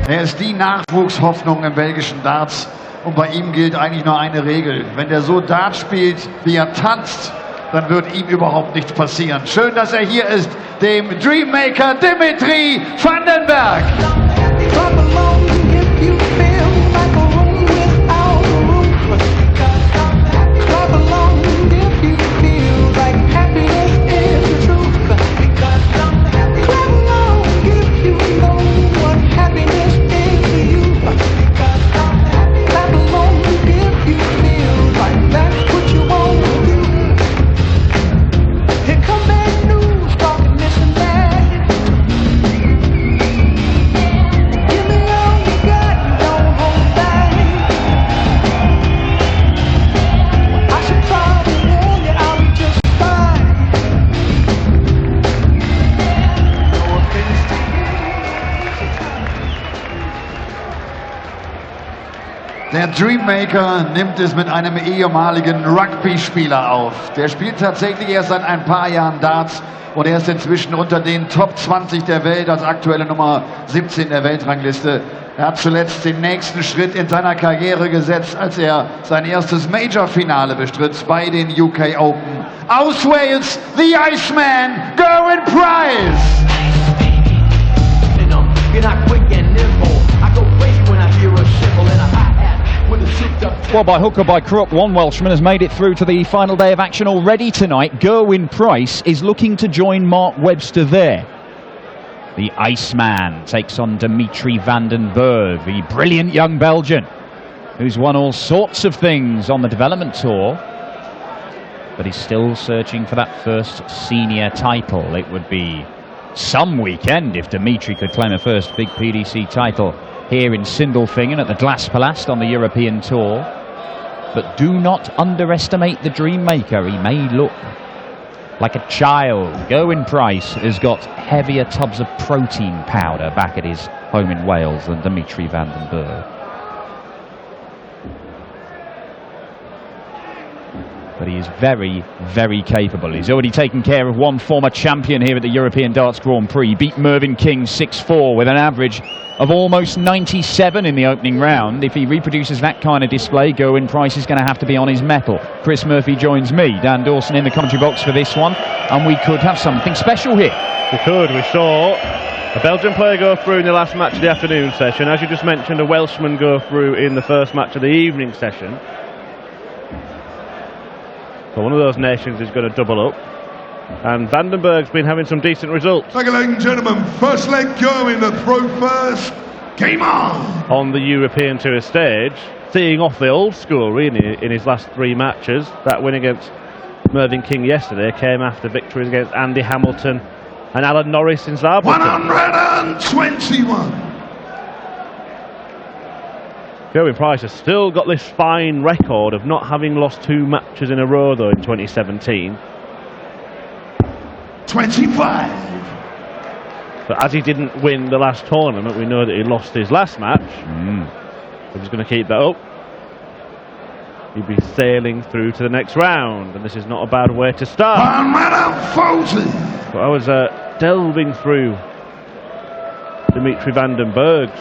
Er ist die Nachwuchshoffnung im belgischen Darts und bei ihm gilt eigentlich nur eine Regel. Wenn er so Dart spielt, wie er tanzt, dann wird ihm überhaupt nichts passieren. Schön, dass er hier ist, dem Dreammaker Dimitri van den Bergh. Der Dreammaker nimmt es mit einem ehemaligen Rugby-Spieler auf. Der spielt tatsächlich erst seit ein paar Jahren Darts und er ist inzwischen unter den Top 20 der Welt als aktuelle Nummer 17 der Weltrangliste. Er hat zuletzt den nächsten Schritt in seiner Karriere gesetzt, als er sein erstes Major-Finale bestritt bei den UK Open. Aus Wales, the Iceman, Bergh Price. Well, by hook or by crook, one Welshman has made it through to the final day of action already tonight. Bergh Price is looking to join Mark Webster there. The Iceman takes on Dimitri van den Bergh, the brilliant young Belgian, who's won all sorts of things on the development tour, but he's still searching for that first senior title. It would be some weekend if Dimitri could claim a first big PDC title here in Sindelfingen at the Glaspalast on the European Tour. But do not underestimate the Dreammaker. He may look like a child. Bergh Price has got heavier tubs of protein powder back at his home in Wales than Dimitri van den Bergh. But he is very, very capable. He's already taken care of one former champion here at the European Darts Grand Prix. He beat Mervyn King 6-4 with an average of almost 97 in the opening round. If he reproduces that kind of display, Bergh Price is going to have to be on his mettle. Chris Murphy joins me, Dan Dawson in the commentary box for this one, and we could have something special here. We could. We saw a Belgian player go through in the last match of the afternoon session. As you just mentioned, a Welshman go through in the first match of the evening session. So one of those nations is going to double up. And van den Bergh's been having some decent results. Ladies and gentlemen, first leg going, the throw first, game on! On the European Tour stage, seeing off the old school really in his last three matches. That win against Mervyn King yesterday came after victories against Andy Hamilton and Alan Norris in Saarbrücken. 121! Bergh Price has still got this fine record of not having lost two matches in a row though in 2017. 25. But as he didn't win the last tournament, we know that he lost his last match. If he's going to keep that up, he'll be sailing through to the next round, and this is not a bad way to start. 140. But I was delving through Dimitri van den Bergh's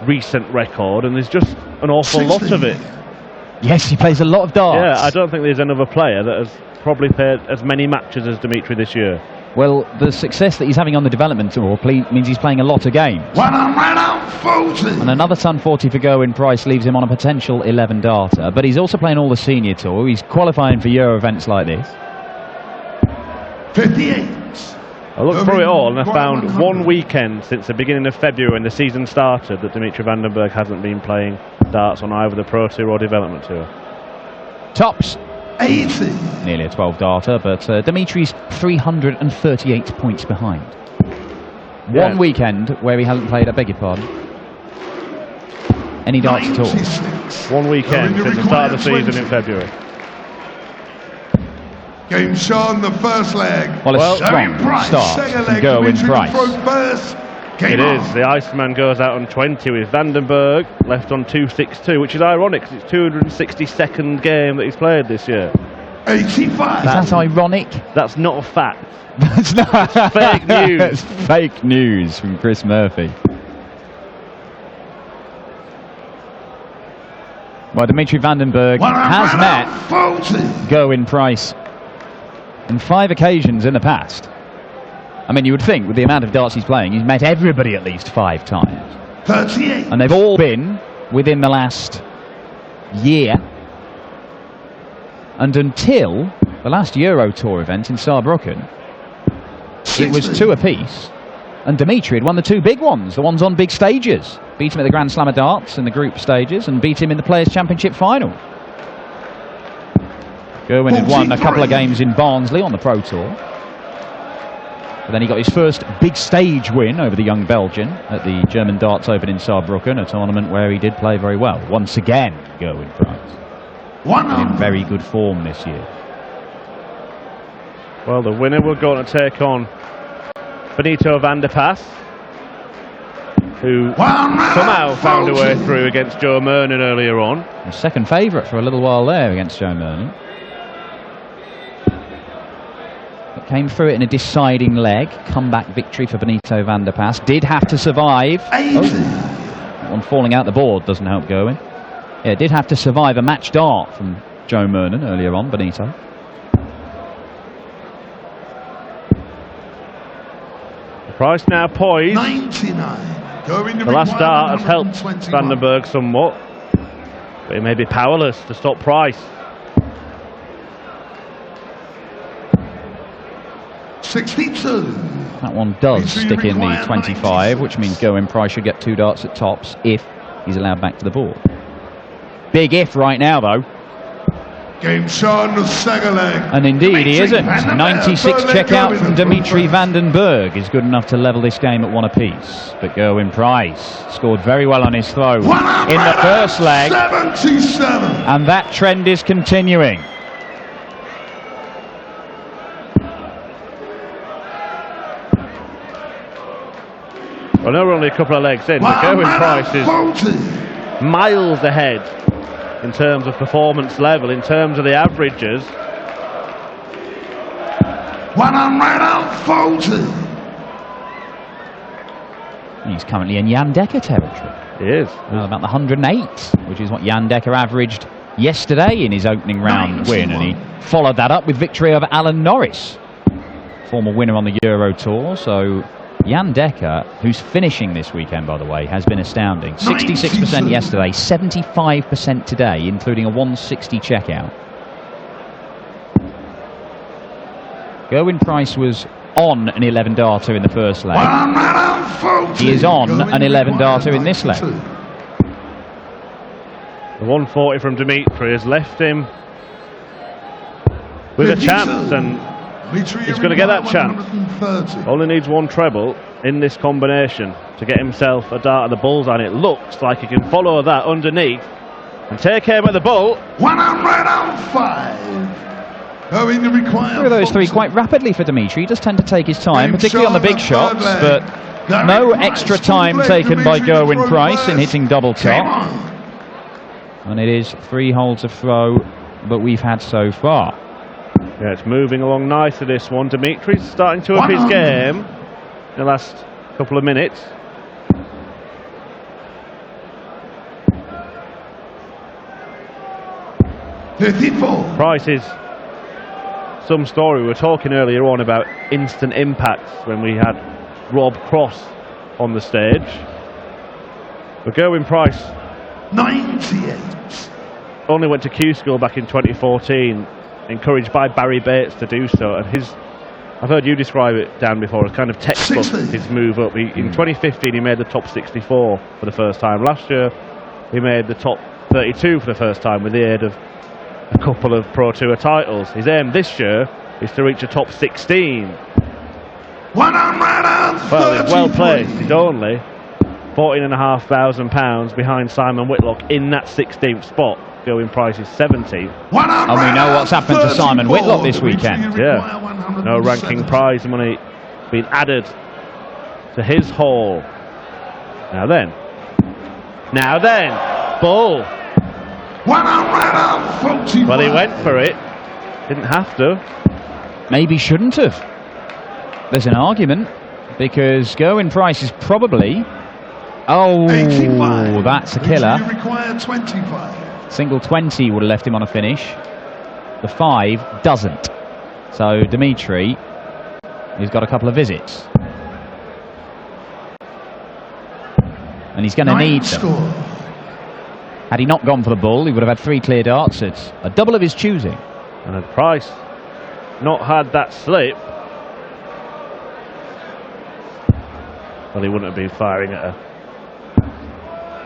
recent record, and there's just an awful 60. lot of it. Yes, he plays a lot of darts. Yeah, I don't think there's another player that has probably played as many matches as Dimitri this year. Well, the success that he's having on the development tour means he's playing a lot of games. 140. And another ton 40 for Bergh Price leaves him on a potential 11 darter. But he's also playing all the senior tour. He's qualifying for Euro events like this. 58. I looked through it all and I found one weekend since the beginning of February when the season started that Dimitri van den Bergh hasn't been playing darts on either the Pro Tour or Development Tour. Tops. 80. Nearly a 12 darter, but Dimitri's 338 points behind. Yeah. One weekend where he hasn't played, I beg your pardon, any darts at all. 96. One weekend since the start of the season in February. Game shown the first leg. Well, a strong start Second from leg, Bergh Dimitri Price. throw first. Game It on. is. The Iceman goes out on 20 with van den Bergh left on 262, which is ironic because it's 262nd game that he's played this year. 85. Is that ironic? That's not a fact. That's not fake news. It's fake news from Chris Murphy. Well, Dimitri van den Bergh has met Gerwyn Price on 5 occasions in the past. I mean, you would think with the amount of darts he's playing, he's met everybody at least 5 times. 38. And they've all been within the last year. And until the last Euro Tour event in Saarbrücken, it was 2 apiece. And Dimitri had won the 2 big ones, the ones on big stages. Beat him at the Grand Slam of Darts in the group stages and beat him in the Players' Championship final. Gerwyn had won a couple of games in Barnsley on the Pro Tour. But then he got his first big stage win over the young Belgian at the German Darts Open in Saarbrücken, a tournament where he did play very well. Once again, Gerwyn Price. In very good form this year. Well, the winner will go on to take on Benito van der Pas, who somehow found a way through against Joe Mernon earlier on. A second favourite for a little while there against Joe Mernon. But came through it in a deciding leg. Comeback victory for Benito van der Pas. Did have to survive. That one falling out the board doesn't help Gerwyn. Yeah, did have to survive a match dart from Joe Mernon earlier on, Benito. Price now poised. 99. The last dart has helped Van den Bergh somewhat, but he may be powerless to stop Price. 62. That one does stick in the 25, which means Gerwyn Price should get 2 darts at tops if he's allowed back to the board. Big if right now, though. Game Sean the second leg. And indeed he isn't. 96 checkout from Dimitri van den Bergh is good enough to level this game at 1 apiece. But Gerwyn Price scored very well on his throw in the first leg. 77. And that trend is continuing. Well, now we're only a couple of legs in, but Gerwyn Price is miles ahead in terms of performance level, in terms of the averages. 140. He's currently in Jan Dekker territory. He is. About the 108, which is what Jan Dekker averaged yesterday in his opening round win, and he followed that up with victory over Alan Norris, former winner on the Euro Tour. So Jan Dekker, who's finishing this weekend, by the way, has been astounding. 66% yesterday, 75% today, including a 160 checkout. Gerwyn Price was on an 11-darter in the first leg. He is on an 11-darter in this leg. The 140 from Dimitri has left him with a chance, and he's going to get that chance. Only needs 1 treble in this combination to get himself a dart at the bullseye, and it looks like he can follow that underneath and take aim at the bull. 105. Through those 3 quite rapidly for Dimitri. He does tend to take his time, particularly on the big shots, but no extra time taken by Gerwyn Price in hitting double top. And it is 3 holes of throw that we've had so far. Yeah, it's moving along nicely, this one. Dimitri's starting to up his game in the last couple of minutes. Price is some story. We were talking earlier on about instant impacts when we had Rob Cross on the stage. But Gerwyn Price 98. only went to Q School back in 2014, encouraged by Barry Bates to do so, and I've heard you describe it, Dan, before as kind of textbook, his move up. In 2015 he made the top 64 for the first time. Last year he made the top 32 for the first time with the aid of a couple of Pro Tour titles. His aim this year is to reach a top 16. Well, he's well placed. He's only £14,500 behind Simon Whitlock in that 16th spot. Gerwyn Price is 17th. And we know what's happened to Simon Whitlock this weekend. Yeah, no ranking prize money being added to his haul. Now then, bull. Well, he went for it. Didn't have to. Maybe shouldn't have. There's an argument, because Gerwyn Price is probably... Oh, 85. that's a killer. You require 25. Single 20 would have left him on a finish. The 5 doesn't. So Dimitri, he's got a couple of visits. And he's going to need them. Had he not gone for the bull, he would have had 3 clear darts. It's a double of his choosing. And had Price not had that slip, well, he wouldn't have been firing at a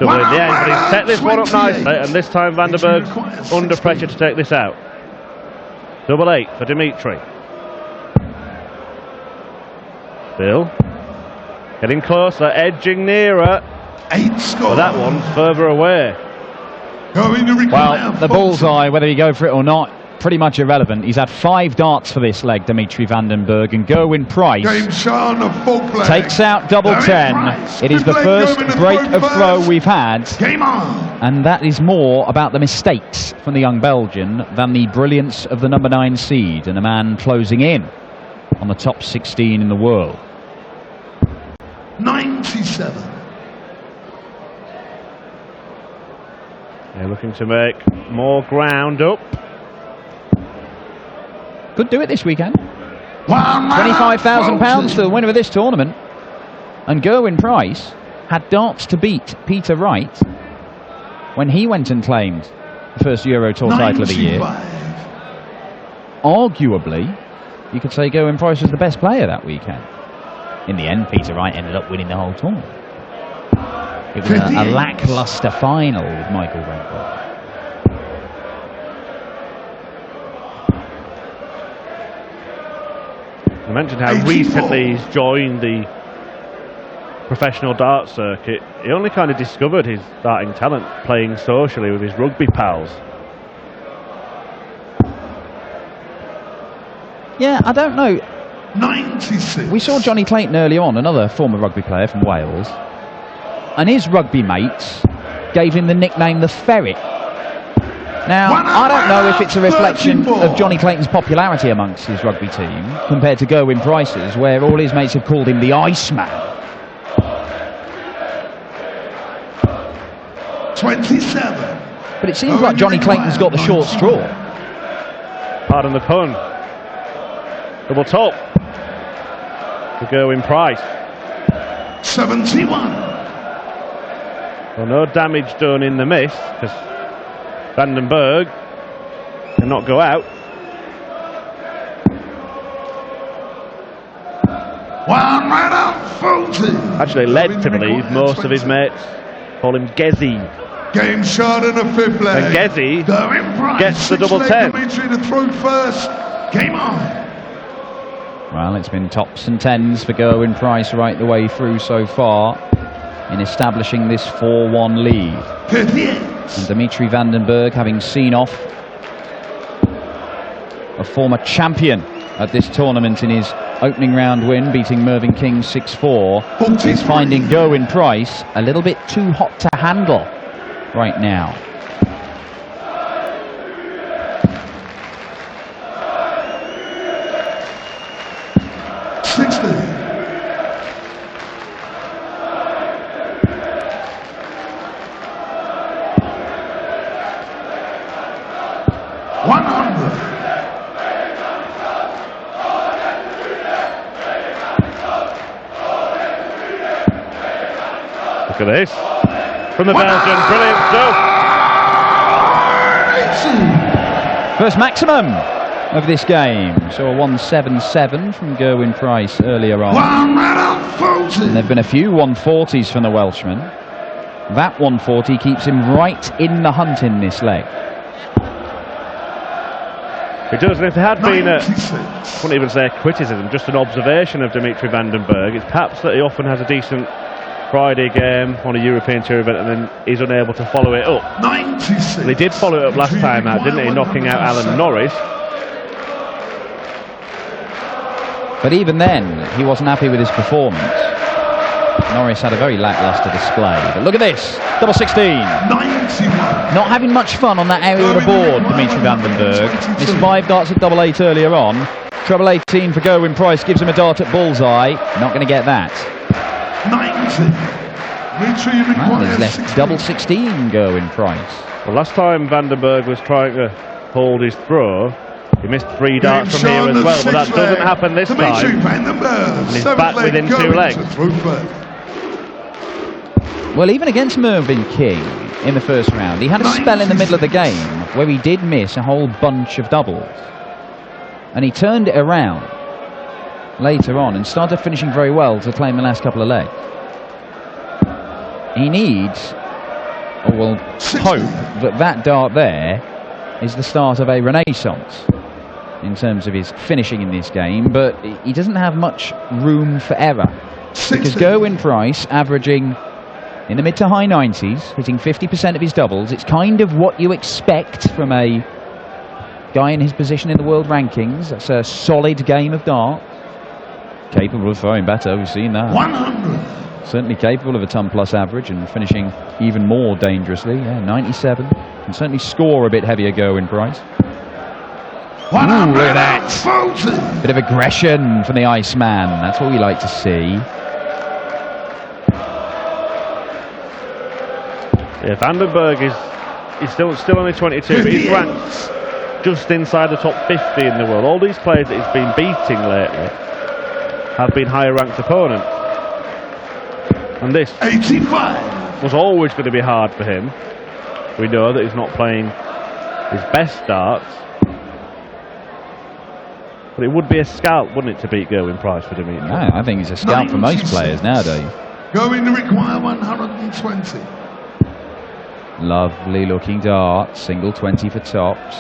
double in the end. But he's set this one up nicely, and this time Van den Bergh's under pressure to take this out. Double 8 for Dimitri. Bill getting closer, edging nearer. 8 score. But that one's further away. Well, the bullseye, whether you go for it or not, pretty much irrelevant. He's had 5 darts for this leg, Dimitri Van den Bergh, and Gerwyn Price takes out double 10. It is the first break of throw we've had, and that is more about the mistakes from the young Belgian than the brilliance of the number 9 seed and a man closing in on the top 16 in the world. 97. They're looking to make more ground up. Could do it this weekend. £25,000 for the winner of this tournament. And Gerwyn Price had darts to beat Peter Wright when he went and claimed the first Euro Tour title of the year. Arguably, you could say Gerwyn Price was the best player that weekend. In the end, Peter Wright ended up winning the whole tournament. It was a lacklustre final with Michael Wentworth. I mentioned how recently he's joined the professional dart circuit. He only kind of discovered his darting talent playing socially with his rugby pals. Yeah, I don't know. 96. We saw Johnny Clayton early on, another former rugby player from Wales, and his rugby mates gave him the nickname the Ferret. Now, I don't know if it's a reflection of Johnny Clayton's popularity amongst his rugby team compared to Gerwyn Price's, where all his mates have called him the Iceman. 27. But it seems like Johnny Clayton's got the short straw. Pardon the pun. Double top for Gerwyn Price. 71. Well, no damage done in the miss, because Van den Bergh cannot go out. Actually led to believe most of his mates call him Gezzy. Game shot in the 5th leg. And Gezzy gets the double 10. Dimitri to throw first. Game on. Well, it's been tops and tens for Gerwyn Price right the way through so far in establishing this 4-1 lead. 58. And Dimitri Van den Bergh, having seen off a former champion at this tournament in his opening round win, beating Mervyn King 6-4, is finding Gerwyn Price a little bit too hot to handle right now. Look at this. From the Belgian, brilliant stuff. First maximum of this game. So a 177 from Gerwyn Price earlier on. And there have been a few 140s from the Welshman. That 140 keeps him right in the hunt in this leg. It does, and if there had been I wouldn't even say a criticism, just an observation of Dimitri Van den Bergh, it's perhaps that he often has a decent Friday game on a European Tour event and then he's unable to follow it up. 96. Well, he did follow it up last time out, didn't he, knocking out Alan Norris. But even then, he wasn't happy with his performance. Norris had a very lacklustre display. But look at this, double 16. 91. Not having much fun on that area of the board, Dimitri Van den Bergh. Missed 5 darts at double 8 earlier on. Treble 18 for Gerwyn Price, gives him a dart at bullseye. Not going to get that. 90. Dimitri Well, requires he's left 16. double 16 Gerwin Price. Well, last time Vandenberg was trying to hold his throw, he missed 3 darts from here as well, but that doesn't happen this Dimitri time. Vandenberg, And he's 7th back leg within 2 going legs. to throw first. Well, even against Mervyn King in the first round, he had a spell in the middle of the game where he did miss a whole bunch of doubles. And he turned it around later on and started finishing very well to claim the last couple of legs. He needs, or will hope, that dart there is the start of a renaissance in terms of his finishing in this game, but he doesn't have much room for error. Because Gerwin Price, averaging in the mid to high 90s, hitting 50% of his doubles, it's kind of what you expect from a guy in his position in the world rankings. That's a solid game of darts. Capable of throwing better, we've seen that. 100. Certainly capable of a ton plus average and finishing even more dangerously. Yeah, 97. Can certainly score a bit heavier Gerwin Price. Ooh, look at that. Bit of aggression from the Iceman. That's what we like to see. Yeah, Vandenberg is still only 22, but he's ranked just inside the top 50 in the world. All these players that he's been beating lately have been higher ranked opponents. And this 85 was always going to be hard for him. We know that he's not playing his best darts. But it would be a scalp, wouldn't it, to beat Gerwin Price for Dimitri? No, I think it's a scalp for most players nowadays. Going to require 120. Lovely looking dart. Single 20 for tops.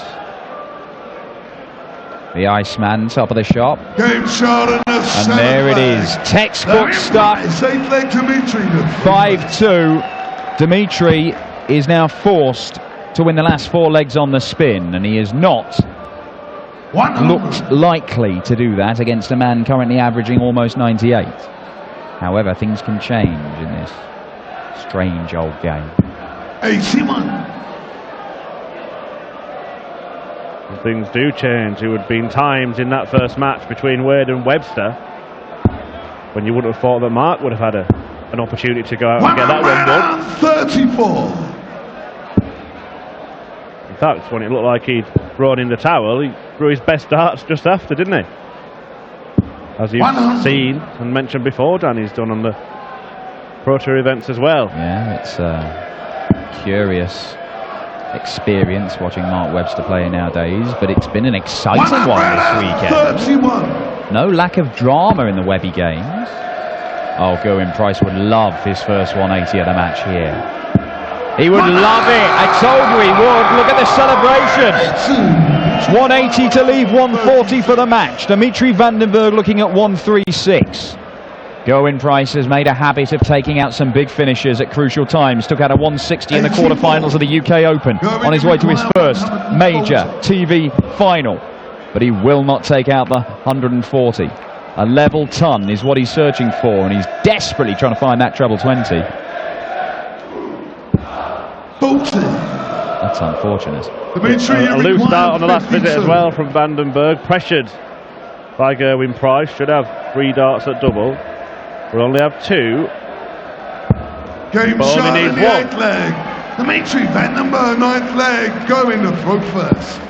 The Iceman, top of the shop. Game shot And there it is. Textbook stuff. 8th leg Dimitri. 5-2. Dimitri is now forced to win the last 4 legs on the spin, and he has not 100. looked likely to do that against a man currently averaging almost 98. However, things can change in this strange old game. 81. Things do change. There would have been times in that first match between Wade and Webster when you wouldn't have thought that Mark would have had an opportunity to go out and get that one done. 34. In fact, when it looked like he'd thrown in the towel, he threw his best darts just after, didn't he? As you've seen and mentioned before, Danny's done on the Pro Tour events as well. Yeah, it's a curious experience watching Mark Webster play nowadays, but it's been an exciting one this weekend. 31. No lack of drama in the Webby games. Oh, Gerwin Price would love his first 180 of the match here. He would love it. I told you he would. Look at the celebration. 180 to leave 140 for the match. Dimitri Vandenberg looking at 136. Gerwin Price has made a habit of taking out some big finishes at crucial times. Took out a 160 in the quarterfinals of the UK Open on his way to his first major TV final. But he will not take out the 140. A level ton is what he's searching for, and he's desperately trying to find that treble 20. That's unfortunate. A loose start on the last visit as well from Vandenberg. Pressured by Gerwin Price. Should have 3 darts at double. We'll only have 2. Game But shot only in need the 1. 8th leg. Dimitri Vandenberg, 9th leg, going to throw first.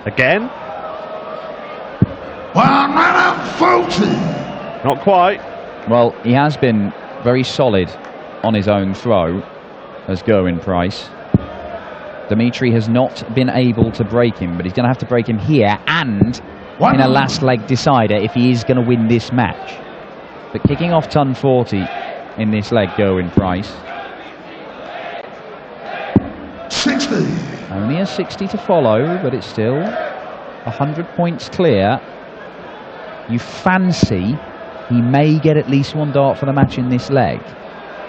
Again? 140. Not quite. Well, he has been very solid on his own throw as Gerwin Price. Dimitri has not been able to break him, but he's going to have to break him here and in a last leg decider if he is going to win this match. But kicking off ton 40 in this leg, Gerwin Price. 60. Only a 60 to follow, but it's still 100 points clear. You fancy he may get at least 1 dart for the match in this leg,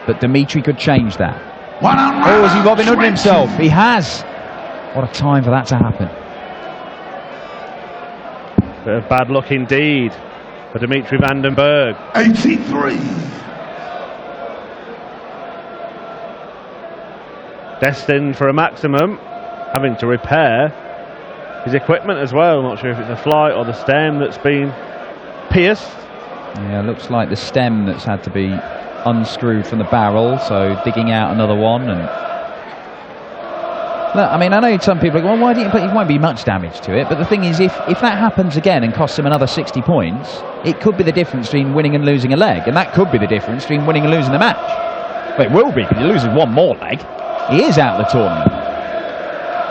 but Dimitri could change that. Oh, has he Robin Hooded himself? He has. What a time for that to happen. Bit of bad luck indeed for Dimitri Vandenberg. 83. Destined for a maximum, having to repair his equipment as well. Not sure if it's a flight or the stem that's been pierced. Yeah, looks like the stem that's had to be unscrewed from the barrel, so digging out another one. And look, I mean, I know some people are going, well, why didn't you? But it won't be much damage to it. But the thing is, if that happens again and costs him another 60 points, it could be the difference between winning and losing a leg, and that could be the difference between winning and losing the match. But it will be, because he loses one more leg, he is out of the tournament.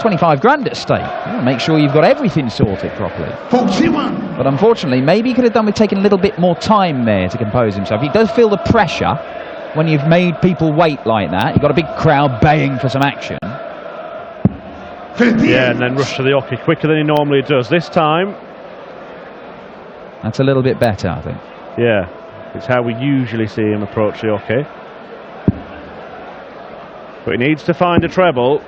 25 grand at stake. Make sure you've got everything sorted properly. 41. But unfortunately, maybe he could have done with taking a little bit more time there to compose himself. He does feel the pressure when you've made people wait like that. You've got a big crowd baying for some action. 58. Yeah, and then rush to the hockey quicker than he normally does. This time, that's a little bit better, I think. yeah, it's how we usually see him approach the hockey. But he needs to find a treble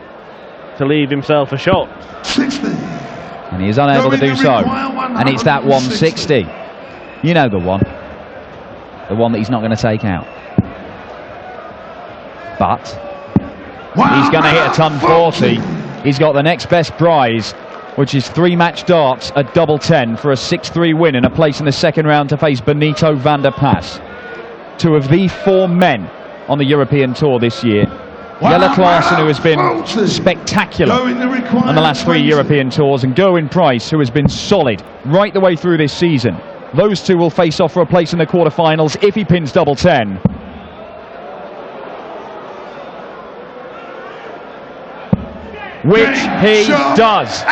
to leave himself a shot. 60. And he is unable to do so. And it's that 160. You know the one. The one that he's not going to take out. But he's going to hit a ton 40. He's got the next best prize, which is 3 match darts at double 10 for a 6-3 win and a place in the second round to face Benito van der Pas. 2 of the 4 men on the European Tour this year. Jelle Klaassen, who has been spectacular on the last 3 European Tours, and Gerwyn Price, who has been solid right the way through this season. Those 2 will face off for a place in the quarterfinals if he pins double 10. Which he does.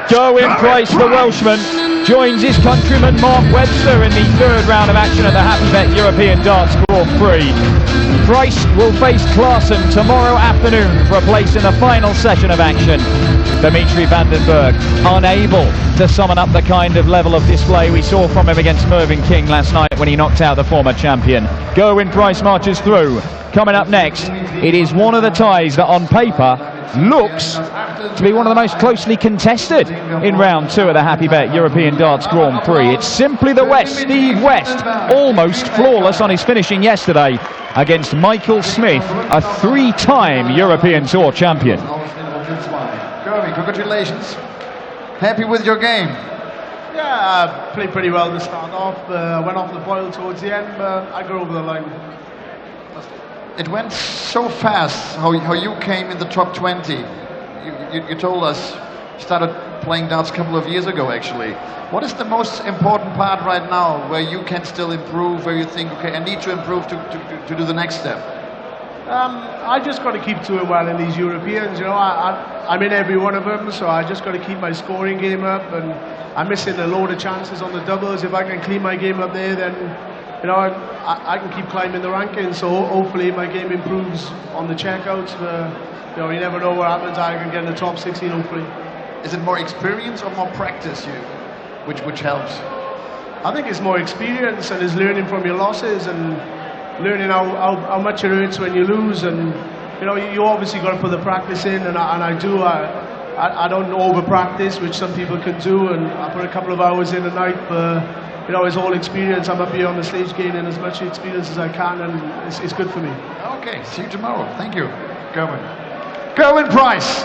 Gerwyn Price, the Welshman, joins his countryman Mark Webster in the 3rd round of action at the Happy Bet European Darts Grand Prix. Price will face Klaassen tomorrow afternoon for a place in the final session of action. Dimitri van den Bergh, unable to summon up the kind of level of display we saw from him against Mervyn King last night when he knocked out the former champion. Gerwyn Price marches through. Coming up next, it is one of the ties that on paper looks to be one of the most closely contested in round 2 of the Happy Bet European Darts Grand Prix. It's simply the West, Steve West, almost flawless on his finishing yesterday against Michael Smith, a 3-time European Tour champion. Gerwyn, congratulations. Happy with your game? Yeah, I played pretty well to start off. Went off the boil towards the end, but I got over the line. It went so fast how you came in the top 20. You told us you started playing darts a couple of years ago, actually. What is the most important part right now where you can still improve, where you think, okay, I need to improve to do the next step? I just got to keep doing well in these Europeans. You know, I'm in every one of them, so I just got to keep my scoring game up, and I'm missing a load of chances on the doubles. If I can clean my game up there, then you know I can keep climbing the rankings. So hopefully my game improves on the checkouts. You know, you never know what happens. I can get in the top 16 hopefully. Is it more experience or more practice which helps? I think it's more experience, and it's learning from your losses and learning how much it hurts when you lose. And you know, you obviously got to put the practice in, and I do. I don't over practice, which some people can do, and I put a couple of hours in a night. But you know, it's all experience. I'm up here on the stage gaining as much experience as I can, and it's good for me. Okay, see you tomorrow. Thank you, Gerwyn. Gerwyn Price.